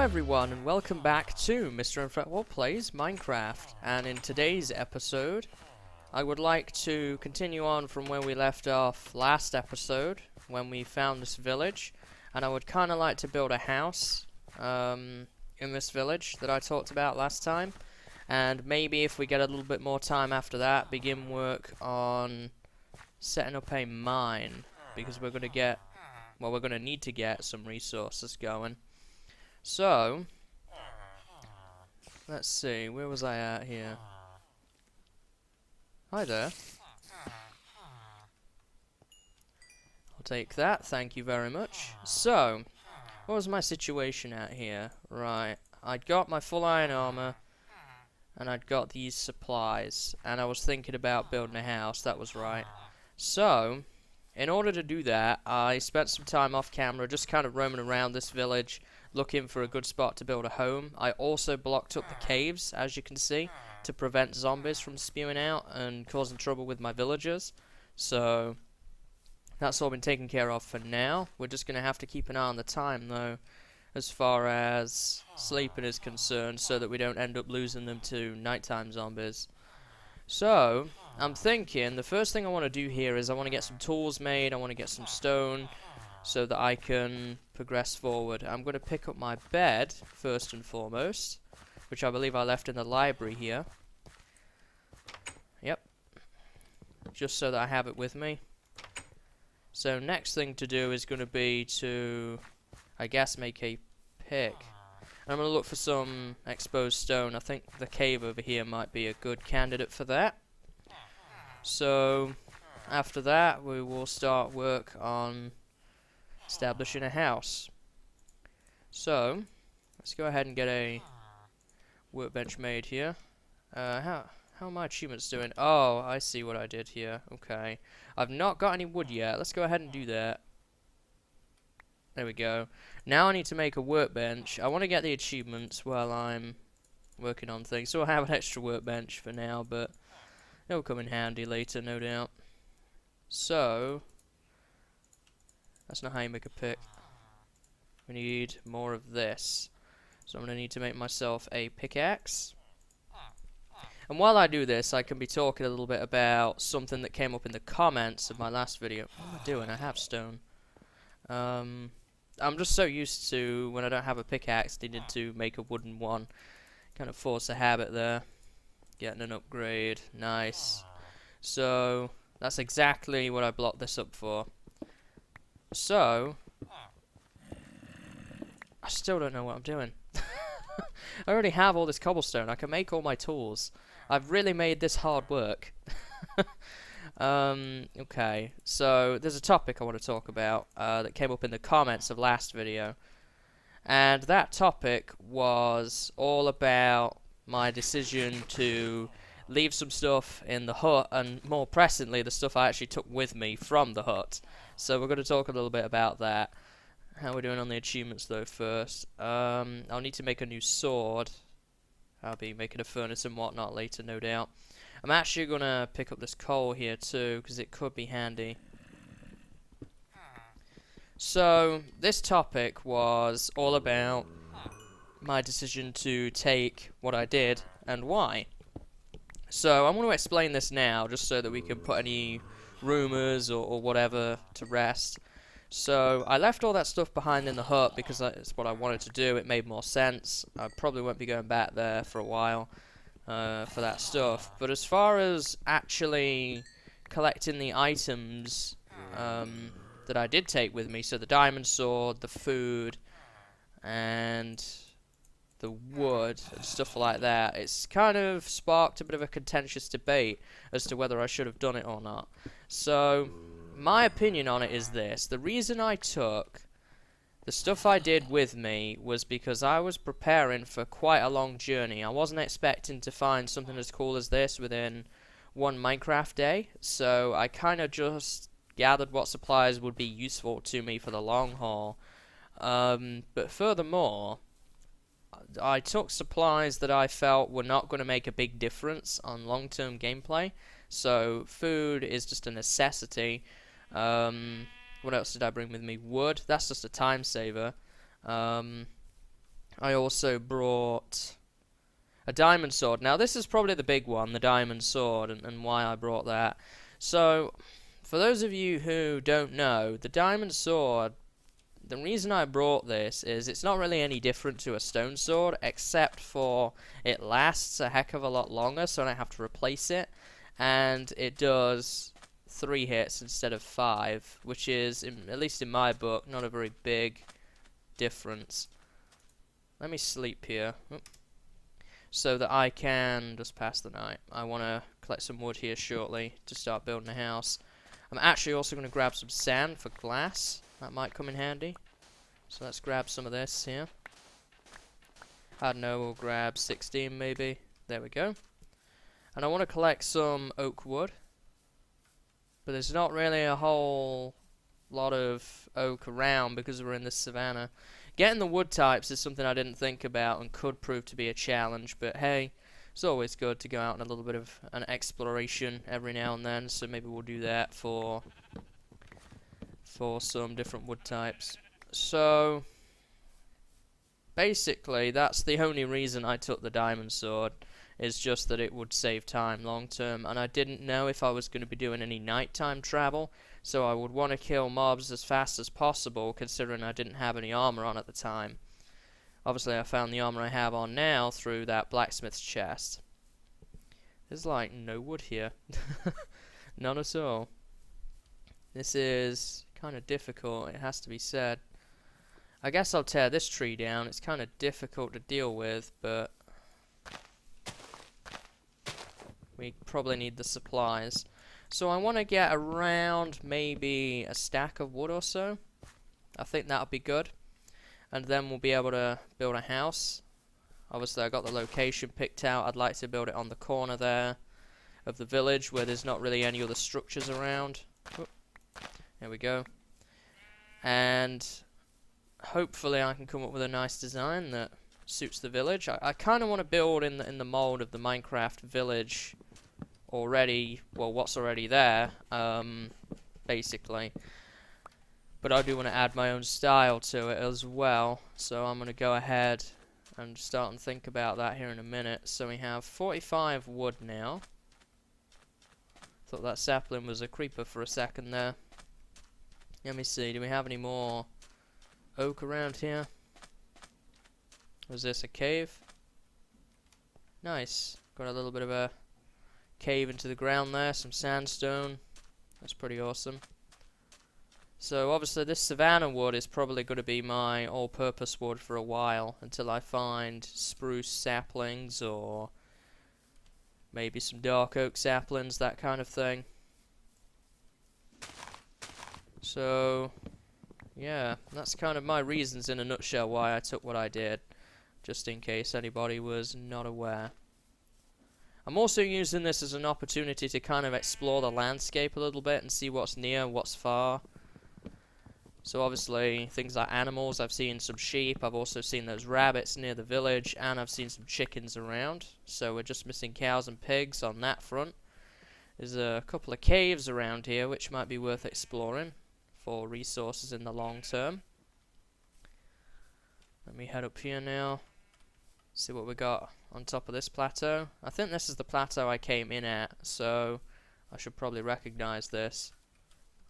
everyone, and welcome back to MrMFretwell Plays Minecraft. And in today's episode, I would like to continue on from where we left off last episode, when we found this village. And I would kind of like to build a house in this village that I talked about last time. And maybe if we get a little bit more time after that, begin work on setting up a mine. Because we're going to get, well, we're going to need to get some resources going. So, let's see, where was I at here? Hi there. I'll take that, thank you very much. So, what was my situation at here? Right, I'd got my full iron armor, and I'd got these supplies, and I was thinking about building a house, that was right. So, in order to do that, I spent some time off camera just kind of roaming around this village, looking for a good spot to build a home. I also blocked up the caves, as you can see, to prevent zombies from spewing out and causing trouble with my villagers. So, that's all been taken care of for now. We're just going to have to keep an eye on the time, though, as far as sleeping is concerned, so that we don't end up losing them to nighttime zombies. So, I'm thinking the first thing I want to do here is I want to get some tools made, I want to get some stone, so that I can progress forward. I'm going to pick up my bed, first and foremost, which I believe I left in the library here. Yep. Just so that I have it with me. So next thing to do is going to be to, I guess, make a pick. And I'm going to look for some exposed stone. I think the cave over here might be a good candidate for that. So, after that, we will start work on establishing a house. So, let's go ahead and get a workbench made here. How are my achievements doing? Oh, I see what I did here. Okay. I've not got any wood yet. Let's go ahead and do that. There we go. Now I need to make a workbench. I want to get the achievements while I'm working on things. So I have an extra workbench for now, but it'll come in handy later, no doubt. So, that's not how you make a pick. We need more of this. So I'm going to need to make myself a pickaxe. And while I do this, I can be talking a little bit about something that came up in the comments of my last video. What am I doing? I have stone. I'm just so used to, when I don't have a pickaxe, needing to make a wooden one. Kind of force a habit there. Getting an upgrade. Nice. So, that's exactly what I blocked this up for. So, I still don't know what I'm doing. I already have all this cobblestone. I can make all my tools. I've really made this hard work. Okay, so there's a topic I want to talk about that came up in the comments of last video. And that topic was all about my decision to leave some stuff in the hut, and more pressingly, the stuff I actually took with me from the hut. So we're going to talk a little bit about that. How are we doing on the achievements though first? I'll need to make a new sword. I'll be making a furnace and whatnot later, no doubt. I'm actually going to pick up this coal here too, because it could be handy. So, this topic was all about my decision to take what I did and why. So, I'm going to explain this now, just so that we can put any rumours or whatever to rest. So, I left all that stuff behind in the hut because that's what I wanted to do. It made more sense. I probably won't be going back there for a while for that stuff. But as far as actually collecting the items that I did take with me, so the diamond sword, the food, and the wood, and stuff like that, it's kind of sparked a bit of a contentious debate as to whether I should have done it or not. So, my opinion on it is this. The reason I took the stuff I did with me was because I was preparing for quite a long journey. I wasn't expecting to find something as cool as this within one Minecraft day, so I kind of just gathered what supplies would be useful to me for the long haul. But furthermore, I took supplies that I felt were not going to make a big difference on long-term gameplay. So food is just a necessity. What else did I bring with me? Wood. That's just a time saver. I also brought a diamond sword. Now this is probably the big one, the diamond sword, and why I brought that. So, for those of you who don't know, the diamond sword, the reason I brought this is it's not really any different to a stone sword, except for it lasts a heck of a lot longer, so I don't have to replace it, and it does 3 hits instead of 5, which is, at least in my book, not a very big difference. Let me sleep here. Oop. So that I can just pass the night. I want to collect some wood here shortly to start building a house. I'm actually also going to grab some sand for glass. That might come in handy. So let's grab some of this here. I don't know, we'll grab 16 maybe. There we go. And I want to collect some oak wood. But there's not really a whole lot of oak around because we're in the savannah. Getting the wood types is something I didn't think about and could prove to be a challenge, but hey, it's always good to go out on a little bit of an exploration every now and then, so maybe we'll do that for some different wood types. So, basically, that's the only reason I took the diamond sword, is just that it would save time long term, and I didn't know if I was going to be doing any nighttime travel, so I would want to kill mobs as fast as possible, considering I didn't have any armor on at the time. Obviously, I found the armor I have on now through that blacksmith's chest. There's like no wood here. None at all. This is kind of difficult, it has to be said. I guess I'll tear this tree down. It's kind of difficult to deal with, but we probably need the supplies. So I want to get around maybe a stack of wood or so. I think that'll be good. And then we'll be able to build a house. Obviously I got the location picked out. I'd like to build it on the corner there of the village where there's not really any other structures around. Oop. There we go. And hopefully I can come up with a nice design that suits the village. I kind of want to build in the mold of the Minecraft village already, well, what's already there, basically. But I do want to add my own style to it as well, so I'm going to go ahead and start and think about that here in a minute. So we have 45 wood now. Thought that sapling was a creeper for a second there. Let me see, do we have any more oak around here? Was this a cave? Nice. Got a little bit of a cave into the ground there, some sandstone. That's pretty awesome. So obviously this savannah wood is probably going to be my all-purpose wood for a while, until I find spruce saplings or maybe some dark oak saplings, that kind of thing. So yeah, that's kind of my reasons in a nutshell why I took what I did, just in case anybody was not aware. I'm also using this as an opportunity to kind of explore the landscape a little bit and see what's near, what's far. So obviously, things like animals, I've seen some sheep, I've also seen those rabbits near the village, and I've seen some chickens around. So we're just missing cows and pigs on that front. There's a couple of caves around here which might be worth exploring for resources in the long term. Let me head up here now. See what we got on top of this plateau. I think this is the plateau I came in at, so I should probably recognize this.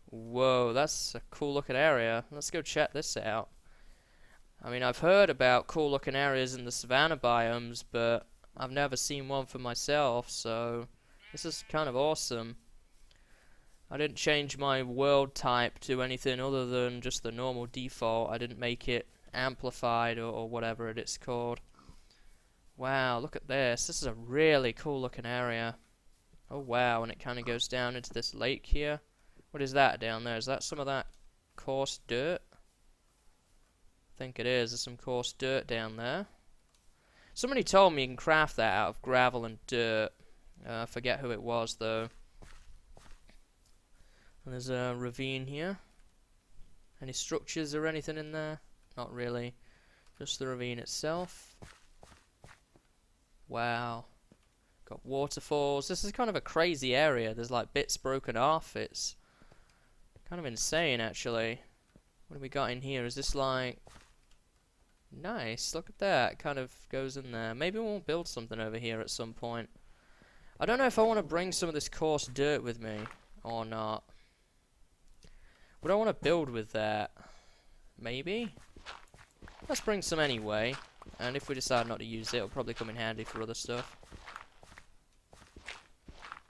Whoa, that's a cool looking area. Let's go check this out. I mean, I've heard about cool looking areas in the savanna biomes, but I've never seen one for myself, so this is kind of awesome. I didn't change my world type to anything other than just the normal default. I didn't make it amplified or whatever it's called. Wow, look at this. This is a really cool looking area. Oh wow, and it kind of goes down into this lake here. What is that down there? Is that some of that coarse dirt? I think it is. There's some coarse dirt down there. Somebody told me you can craft that out of gravel and dirt. I forget who it was though. And there's a ravine here. Any structures or anything in there? Not really. Just the ravine itself. Wow. Got waterfalls. This is kind of a crazy area. There's like bits broken off. It's kind of insane actually. What have we got in here? Is this like... Nice, look at that. Kind of goes in there. Maybe we'll build something over here at some point. I don't know if I want to bring some of this coarse dirt with me or not. Would I want to build with that? Maybe? Let's bring some anyway. And if we decide not to use it, it'll probably come in handy for other stuff.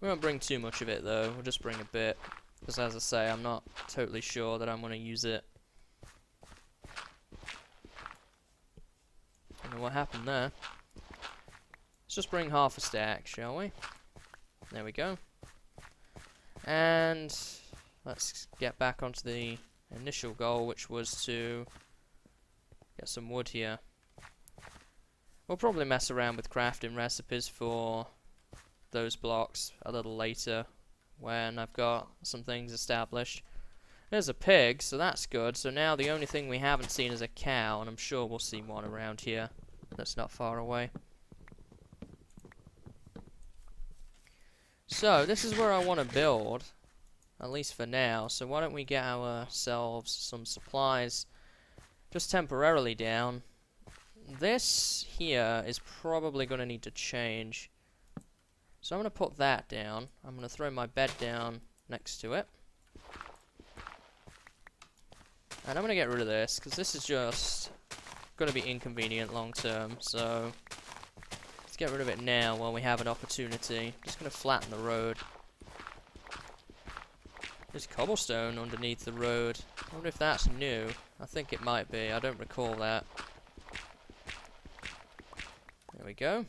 We won't bring too much of it though, we'll just bring a bit. Because as I say, I'm not totally sure that I'm going to use it. I don't know what happened there. Let's just bring half a stack, shall we? There we go. And let's get back onto the initial goal, which was to get some wood here. We'll probably mess around with crafting recipes for those blocks a little later when I've got some things established. There's a pig, so that's good. So now the only thing we haven't seen is a cow, and I'm sure we'll see one around here that's not far away. So this is where I want to build, at least for now. So why don't we get ourselves some supplies just temporarily down. This here is probably going to need to change. So I'm going to put that down. I'm going to throw my bed down next to it. And I'm going to get rid of this, because this is just going to be inconvenient long term. So let's get rid of it now while we have an opportunity. Just going to flatten the road. There's cobblestone underneath the road. I wonder if that's new. I think it might be. I don't recall that. There we go.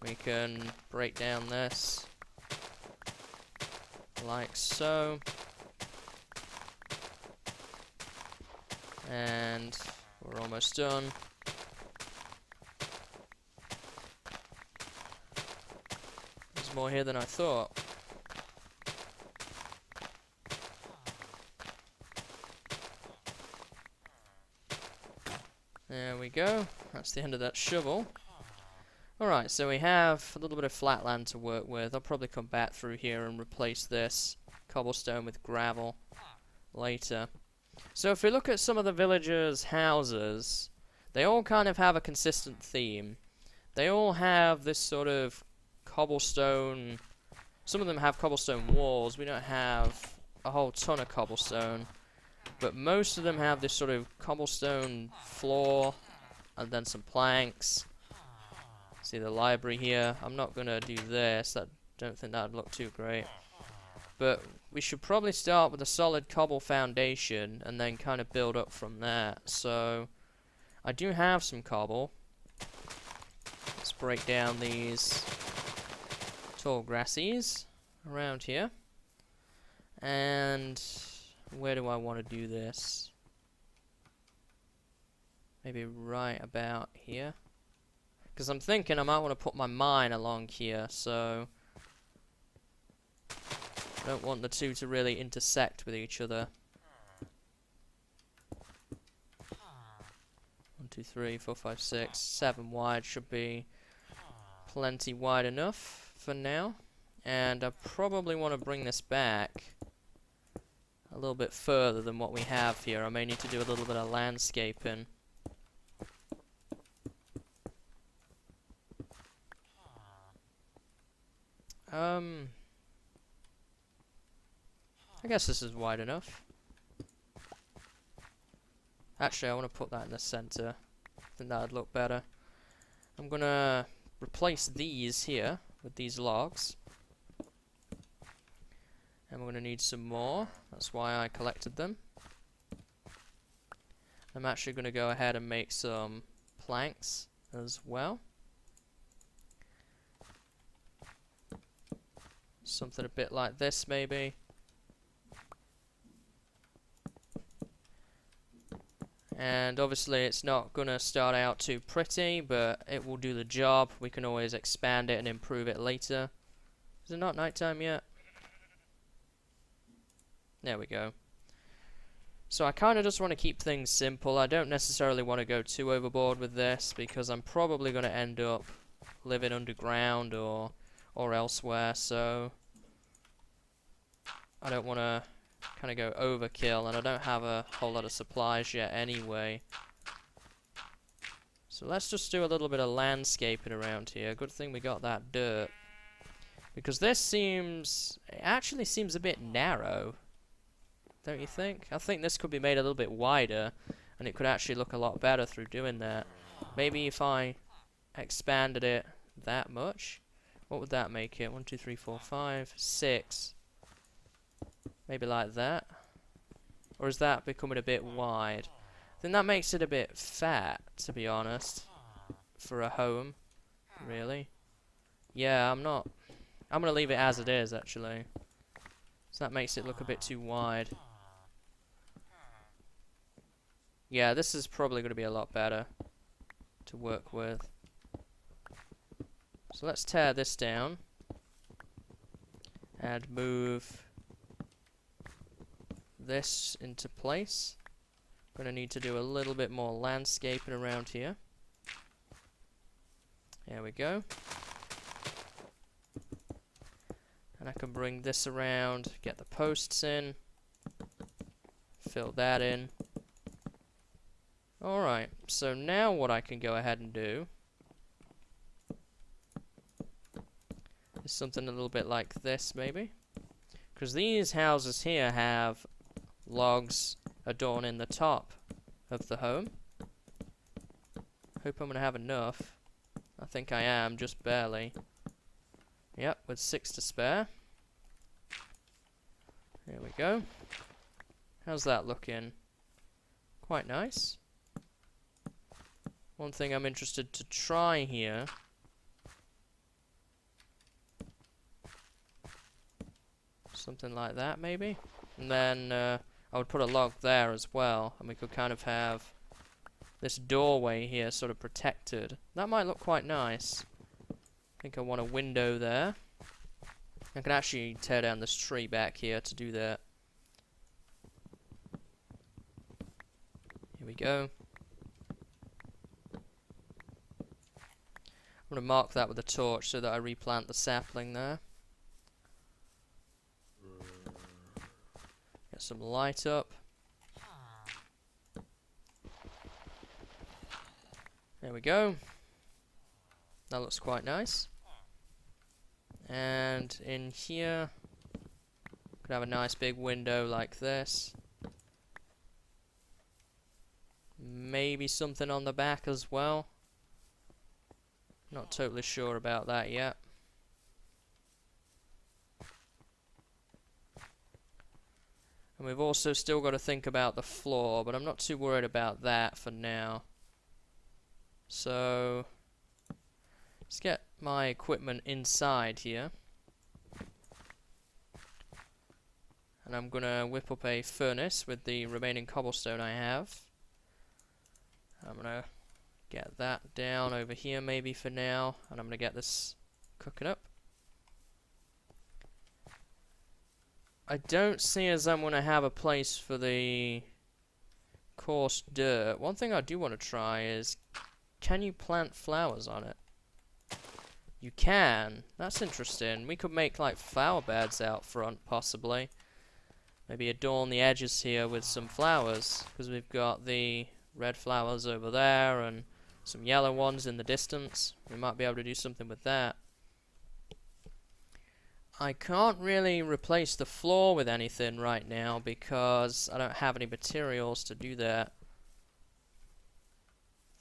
We can break down this like so. And we're almost done. There's more here than I thought. There we go. That's the end of that shovel. Alright, so we have a little bit of flat land to work with. I'll probably come back through here and replace this cobblestone with gravel later. So if we look at some of the villagers' houses, they all kind of have a consistent theme. They all have this sort of cobblestone. Some of them have cobblestone walls. We don't have a whole ton of cobblestone. But most of them have this sort of cobblestone floor and then some planks. See the library here. I'm not going to do this. I don't think that would look too great. But we should probably start with a solid cobble foundation and then kind of build up from there. So I do have some cobble. Let's break down these tall grassies around here. And where do I want to do this? Maybe right about here. Because I'm thinking I might want to put my mine along here, so I don't want the two to really intersect with each other. 1, 2, 3, 4, 5, 6, 7 wide should be plenty wide enough for now. And I probably want to bring this back a little bit further than what we have here. I may need to do a little bit of landscaping. I guess this is wide enough. Actually, I want to put that in the center. I think that would look better. I'm gonna replace these here with these logs. And we're gonna need some more. That's why I collected them. I'm actually gonna go ahead and make some planks as well. Something a bit like this, maybe. And obviously it's not gonna start out too pretty, but it will do the job. We can always expand it and improve it later. Is it not nighttime yet? There we go. So I kind of just want to keep things simple. I don't necessarily want to go too overboard with this, because I'm probably going to end up living underground or elsewhere, so I don't want to kind of go overkill, and I don't have a whole lot of supplies yet anyway. So let's just do a little bit of landscaping around here. Good thing we got that dirt. Because this seems... it actually seems a bit narrow. Don't you think? I think this could be made a little bit wider. And it could actually look a lot better through doing that. Maybe if I expanded it that much. What would that make it? 1, 2, 3, 4, 5, 6. Maybe like that. Or is that becoming a bit wide? I think that makes it a bit fat, to be honest. For a home. Really. Yeah, I'm going to leave it as it is, actually. So that makes it look a bit too wide. Yeah, this is probably going to be a lot better to work with. So let's tear this down. And move this into place. Going to need to do a little bit more landscaping around here. There we go. And I can bring this around, get the posts in, fill that in. Alright, so now what I can go ahead and do is something a little bit like this, maybe. Because these houses here have logs adorning the top of the home. Hope I'm going to have enough. I think I am, just barely. Yep, with 6 to spare. There we go. How's that looking? Quite nice. One thing I'm interested to try here. Something like that, maybe? And then I would put a log there as well, and we could kind of have this doorway here sort of protected. That might look quite nice. I think I want a window there. I can actually tear down this tree back here to do that. Here we go. I'm going to mark that with a torch so that I replant the sapling there. Get some light up. There we go. That looks quite nice. And in here, could have a nice big window like this. Maybe something on the back as well. Not totally sure about that yet. And we've also still got to think about the floor, but I'm not too worried about that for now. So let's get my equipment inside here. And I'm gonna whip up a furnace with the remaining cobblestone I have. I'm gonna get that down over here maybe for now, and I'm gonna get this cooking up. I don't see as I'm gonna have a place for the coarse dirt. One thing I do want to try is, can you plant flowers on it? You can. That's interesting. We could make like flower beds out front, possibly. Maybe adorn the edges here with some flowers, because we've got the red flowers over there and some yellow ones in the distance. We might be able to do something with that. I can't really replace the floor with anything right now because I don't have any materials to do that.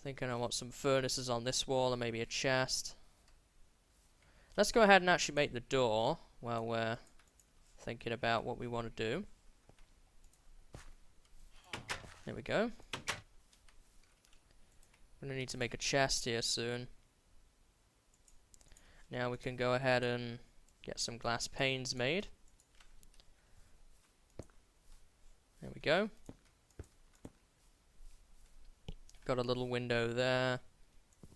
Thinking I want some furnaces on this wall and maybe a chest. Let's go ahead and actually make the door while we're thinking about what we want to do. There we go. I'm gonna need to make a chest here soon. Now we can go ahead and get some glass panes made. There we go. Got a little window there.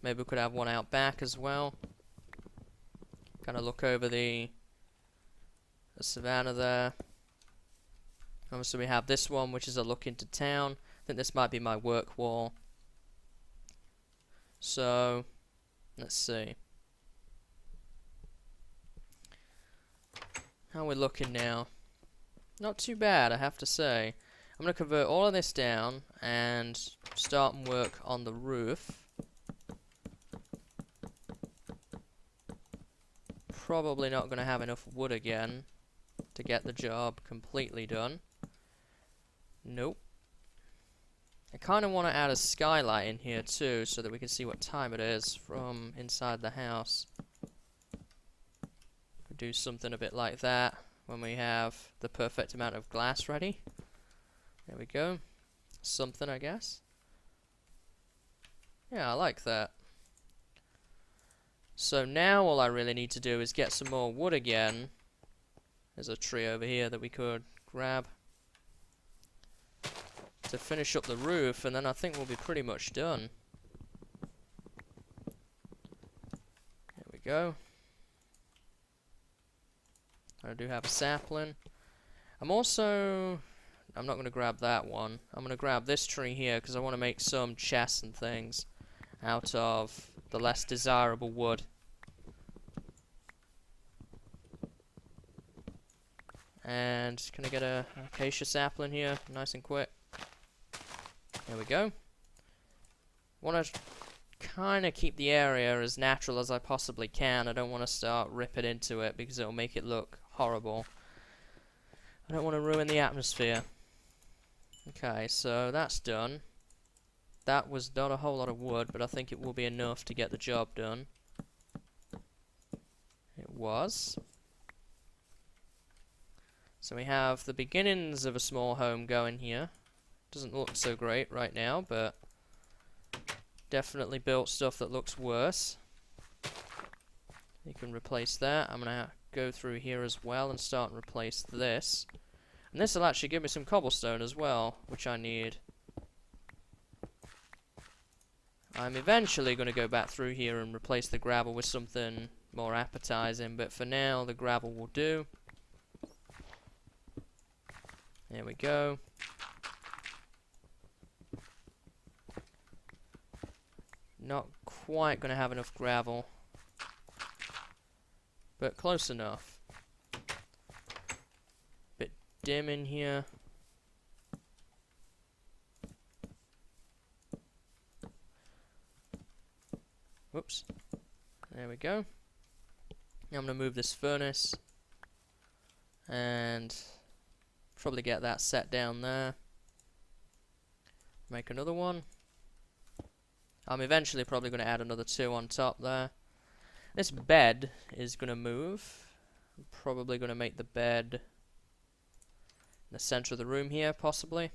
Maybe we could have one out back as well. Kind of look over the savannah there. Obviously we have this one, which is a look into town. I think this might be my work wall. So, let's see. How are we looking now? Not too bad, I have to say. I'm going to convert all of this down and start and work on the roof. probably not going to have enough wood again to get the job completely done. Nope. I kind of want to add a skylight in here too, so that we can see what time it is from inside the house. Could do something a bit like that when we have the perfect amount of glass ready. There we go. Something, I guess. Yeah, I like that. So now all I really need to do is get some more wood again. There's a tree over here that we could grab to finish up the roof, and then I think we'll be pretty much done. There we go. I do have a sapling. I'm not going to grab that one. I'm going to grab this tree here because I want to make some chests and things out of the less desirable wood. And can I get a acacia sapling here, nice and quick? There we go. Want to kind of keep the area as natural as I possibly can. I don't want to start ripping into it because it'll make it look horrible. I don't want to ruin the atmosphere. Okay, so that's done. That was not a whole lot of wood, but I think it will be enough to get the job done. It was. So we have the beginnings of a small home going here. Doesn't look so great right now, but definitely built stuff that looks worse. You can replace that. I'm gonna go through here as well and start and replace this. And this will actually give me some cobblestone as well, which I need. I'm eventually going to go back through here and replace the gravel with something more appetizing, but for now the gravel will do. There we go. Not quite going to have enough gravel, but close enough. Bit dim in here. Whoops. There we go. Now I'm going to move this furnace and probably get that set down there. Make another one. I'm eventually probably going to add another 2 on top there. This bed is going to move. I'm probably going to make the bed in the center of the room here, possibly.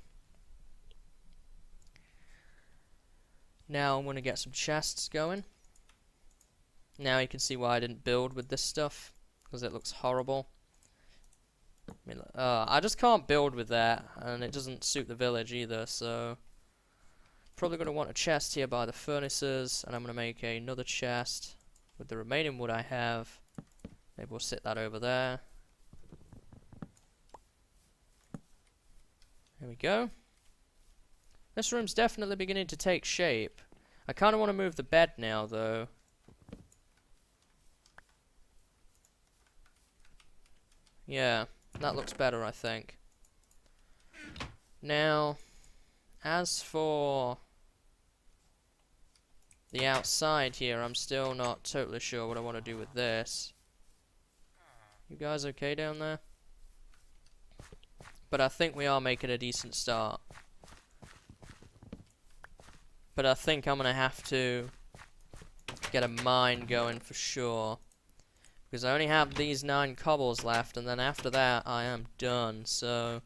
Now I'm going to get some chests going. Now you can see why I didn't build with this stuff, because it looks horrible. I just can't build with that, and it doesn't suit the village either, so probably going to want a chest here by the furnaces, and I'm going to make another chest with the remaining wood I have. Maybe we'll sit that over there. There we go. This room's definitely beginning to take shape. I kind of want to move the bed now, though. Yeah, that looks better, I think. Now, as for the outside here, I'm still not totally sure what I want to do with this. You guys okay down there? But I think we are making a decent start. But I think I'm going to have to get a mine going for sure. Because I only have these 9 cobbles left, and then after that I am done. So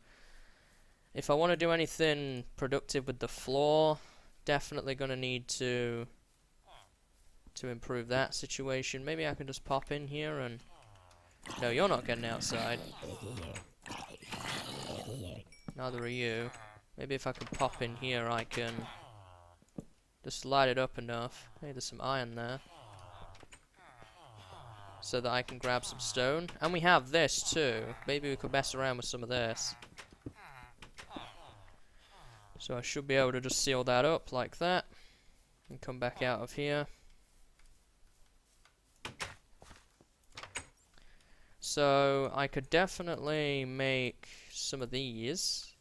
if I want to do anything productive with the floor, definitely going to need to improve that situation. Maybe I can just pop in here and... No, you're not getting outside. Neither are you. Maybe if I can pop in here I can just light it up enough. Hey, there's some iron there. So that I can grab some stone. And we have this too. Maybe we could mess around with some of this. So I should be able to just seal that up like that. And come back out of here. So I could definitely make some of these.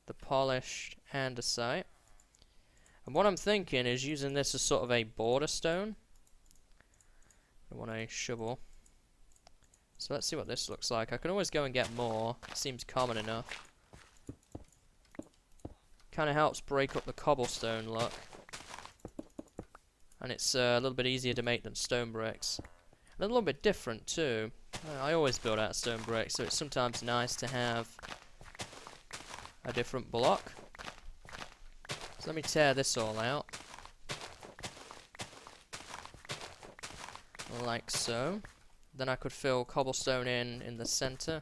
The polished andesite. And what I'm thinking is using this as sort of a border stone. I want a shovel. So let's see what this looks like. I can always go and get more. Seems common enough. Kind of helps break up the cobblestone look. And it's a little bit easier to make than stone bricks. And a little bit different too. I always build out stone bricks, so it's sometimes nice to have a different block. So let me tear this all out. Like so. Then I could fill cobblestone in the center.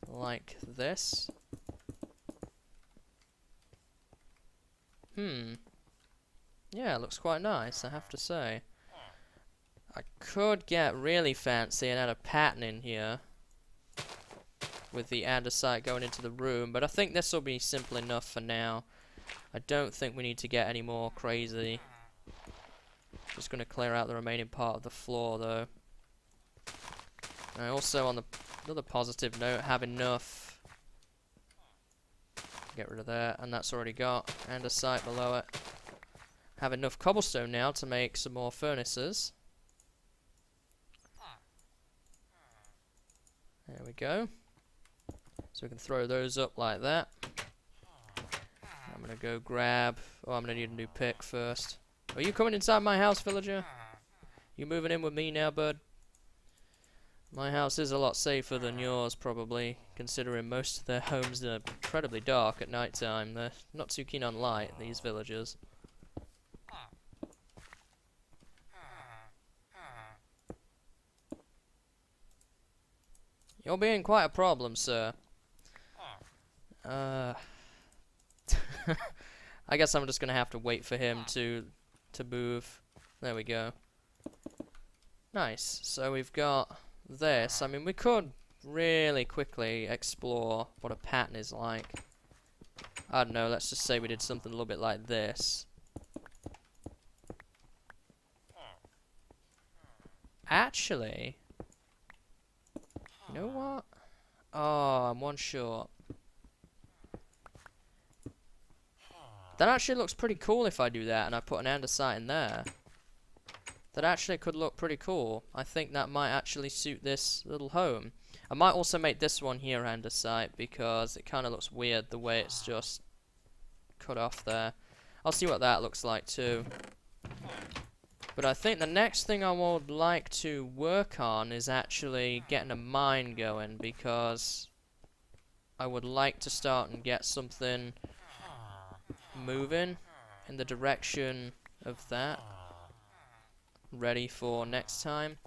Like this. Yeah, it looks quite nice, I have to say. I could get really fancy and add a pattern in here. With the andesite going into the room, but I think this will be simple enough for now. I don't think we need to get any more crazy. Just going to clear out the remaining part of the floor though. I also, on the another positive note, have enough. Get rid of that, and that's already got andesite below it. Have enough cobblestone now to make some more furnaces. There we go. So we can throw those up like that. I'm gonna go grab. Oh, I'm gonna need a new pick first. Are you coming inside my house, villager? You moving in with me now, bud? My house is a lot safer than yours, probably, considering most of their homes are incredibly dark at night time. They're not too keen on light, these villagers. You're being quite a problem, sir. I guess I'm just gonna have to wait for him to move. There we go. Nice. So we've got this. I mean, we could really quickly explore what a pattern is like. I don't know, let's just say we did something a little bit like this. Actually, you know what? Oh, I'm one short. That actually looks pretty cool if I do that and I put an andesite in there. That actually could look pretty cool. I think that might actually suit this little home. I might also make this one here andesite because it kind of looks weird the way it's just cut off there. I'll see what that looks like too. But I think the next thing I would like to work on is actually getting a mine going, because I would like to start and get something moving in the direction of that, ready for next time.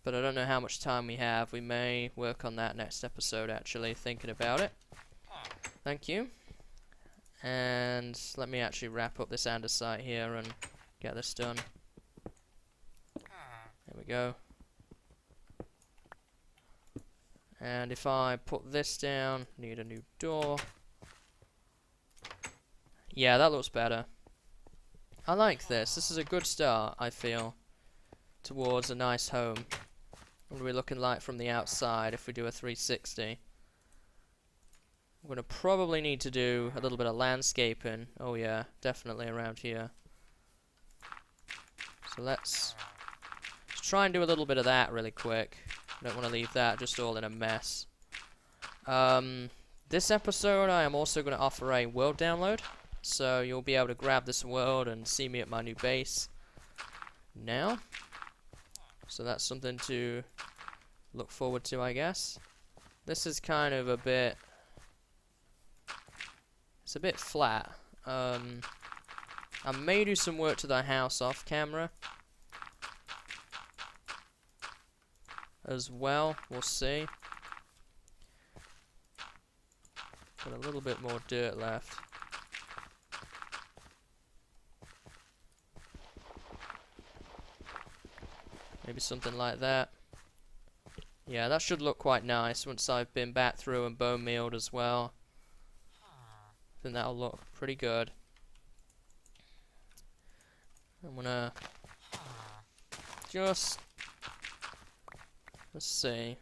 But I don't know how much time we have. We may work on that next episode, actually, thinking about it. Thank you. And let me actually wrap up this andesite here and get this done. There we go. And if I put this down, need a new door. Yeah, that looks better. I like this. This is a good start, I feel, towards a nice home. What are we looking like from the outside if we do a 360? I'm going to probably need to do a little bit of landscaping. Oh yeah, definitely around here. So let's try and do a little bit of that really quick. Don't want to leave that just all in a mess. This episode I am also going to offer a world download. So you'll be able to grab this world and see me at my new base now. So that's something to look forward to, I guess. This is kind of a bit... It's a bit flat. I may do some work to the house off camera as well. We'll see. Got a little bit more dirt left. Maybe something like that. Yeah, that should look quite nice once I've been back through and bone mealed as well. I think that'll look pretty good. I'm gonna just... Let's see.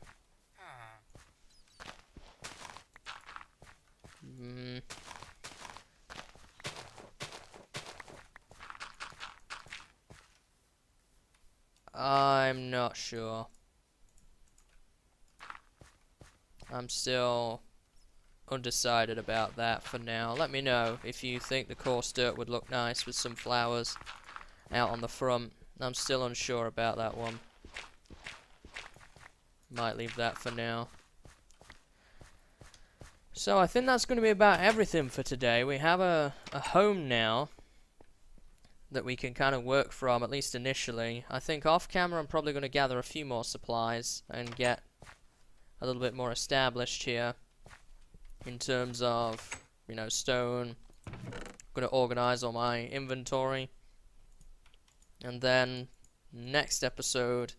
I'm not sure. I'm still undecided about that for now. Let me know if you think the coarse dirt would look nice with some flowers out on the front. I'm still unsure about that one. Might leave that for now. So I think that's going to be about everything for today. We have a home now that we can kind of work from, at least initially. I think off camera I'm probably going to gather a few more supplies and get a little bit more established here in terms of, you know, stone. I'm going to organize all my inventory, and then next episode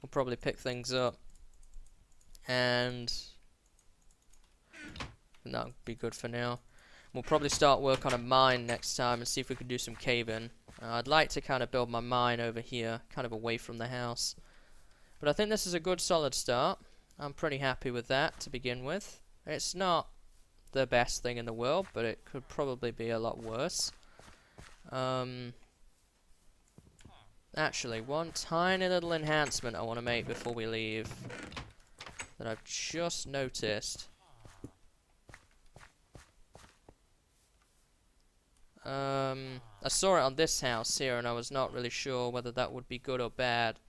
we'll probably pick things up, and that would be good for now. We'll probably start work on a mine next time and see if we can do some caving. I'd like to kind of build my mine over here, kind of away from the house. But I think this is a good solid start. I'm pretty happy with that to begin with. It's not the best thing in the world, but it could probably be a lot worse. Actually, one tiny little enhancement I want to make before we leave that I've just noticed. I saw it on this house here, and I was not really sure whether that would be good or bad.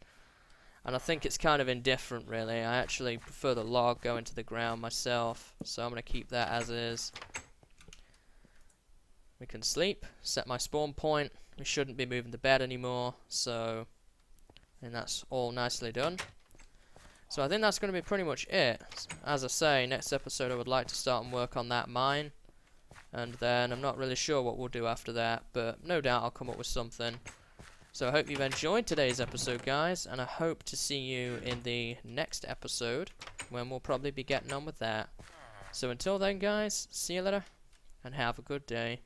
And I think it's kind of indifferent, really. I actually prefer the log going to the ground myself, so I'm going to keep that as is. We can sleep, set my spawn point. We shouldn't be moving the bed anymore, so and that's all nicely done. So I think that's going to be pretty much it. As I say, next episode I would like to start and work on that mine. And then I'm not really sure what we'll do after that, but no doubt I'll come up with something. So I hope you've enjoyed today's episode, guys, and I hope to see you in the next episode, when we'll probably be getting on with that. So until then, guys, see you later, and have a good day.